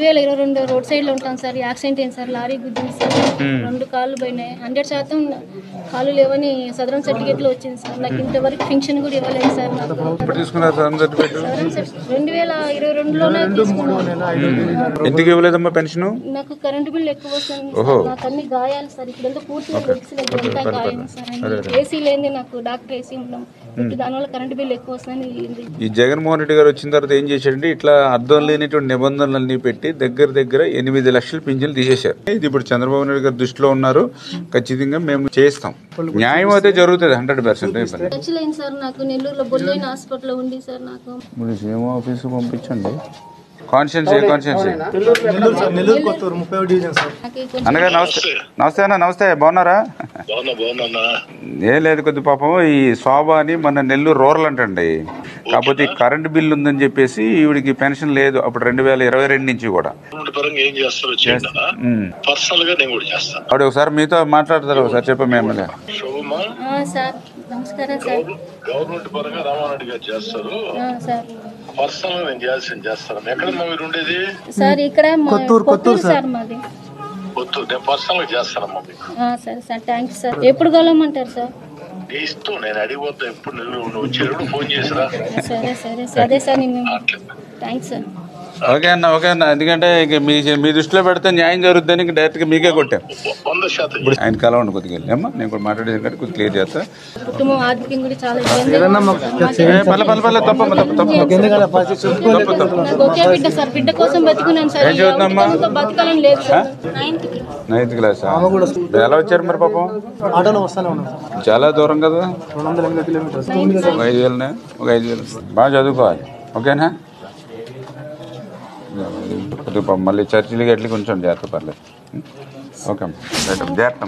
2022 road side లో ఉంటాను sir. Accident అయింది సార్, లారీ గుద్దింది సార్. 2 కాళ్ళు పోయినాయి. 100% కాళ్ళు లేవని సదరం సర్టిఫికేట్ లో వచ్చింది సార్. నాకు ఇంతవరకు పెన్షన్ కూడా ఇవ్వలేదు సార్. నాకు 2022లోనే తీసుకున్నాను. ఎందుకు ఇవ్వలేదమ్మా పెన్షన్? నాకు కరెంట్ బిల్ ఎక్కువ వస్తుంది. నాకు అన్ని గాయాలు సార్. ఇప్పుడంతా పూర్తిగా అంతా గాయం సార్. ఏసీ లేని నాకు డాక్టర్ ఏసీ ఉన్నాం. దానివల్ల కరెంట్ బిల్ ఎక్కువ వస్తుంది. ఈ జగన్మోహన్ రెడ్డి గారు వచ్చిన తర్వాత ఏం చేశారంటే ఇట్లా అర్థం లేనిటువంటి నిబంధనలన్నీ పెట్టి దగ్గర 8 లక్షల పింఛన్లు తీసేశారు. ఇది ఇప్పుడు చంద్రబాబు నాయుడు గారు దృష్టిలో ఉన్నారు. ఖచ్చితంగా మేము చేస్తాం. న్యాయం అయితే జరుగుతుంది 100%. సార్ నాకు నెల్లూరులో బొల్లైన హాస్పిటల్ ఉంది సార్. నాకు ఏమో ఆఫీసు పంపించండి. కాన్షియన్సీ అన్నగారు నమస్తే అన్న. నమస్తే, బాగున్నారా? ఏం లేదు, కొద్ది పాపం ఈ శోభ అని మన నెల్లూరు రూరల్ అంటండి. కాకపోతే కరెంట్ బిల్ ఉందని చెప్పేసి ఈవిడికి పెన్షన్ లేదు అప్పుడు 2022 నుంచి కూడా. ఆవిడ ఒకసారి మీతో మాట్లాడతారు, ఒకసారి చెప్పండి ఎమ్మెల్యే. నమస్కారం సార్. గవర్నమెంట్ పరంగా రామారెడ్డి గారు చేస్తారు. పర్సనల్ నేను చేస్తాను. ఎక్కడమ్మా మీరు ఉండేది? సార్ ఇక్కడ కొత్తూరు సార్ మాది. కొత్తూరు. నేను పర్సనల్ గా చేస్తానమ్మా మీకు. సరే సార్, థ్యాంక్స్ సార్. ఎప్పుడు కలవమంటారు సార్? నీ ఇష్టం, నేను అడిగిపోతా. ఎప్పుడు నువ్వు వచ్చేటప్పుడు ఫోన్ చేసిరా. సరే సార్. Thanks sir. ఓకే అన్న. ఎందుకంటే మీ దృష్టిలో పెడితే న్యాయం జరుగుతుందని డైరెక్ట్ గా మీకే కొట్టాం. 100% ఇప్పుడు ఆయన కలవండి కొద్దిగా అమ్మా. నేను కూడా మాట్లాడేది కంటే కొద్దిగా క్లియర్ చేస్తా. కుటుంబం ఆర్థికంగా కూడా చాలా ఇబ్బంది. ఒకే బిడ్డ సార్. బిడ్డ కోసం బతుకున్నాను సార్. బతకాలని లేదు సార్. 9th class. ఎలా వచ్చారు మరి పాపం? చాలా దూరం కదా. 5,000 బాగా చదువుకోవాలి. ఓకేనా? మళ్ళీ చర్చిలకి ఎట్లా కొంచెం జాగ్రత్త పర్లేదు. ఓకే అమ్మా, జాగ్రత్త.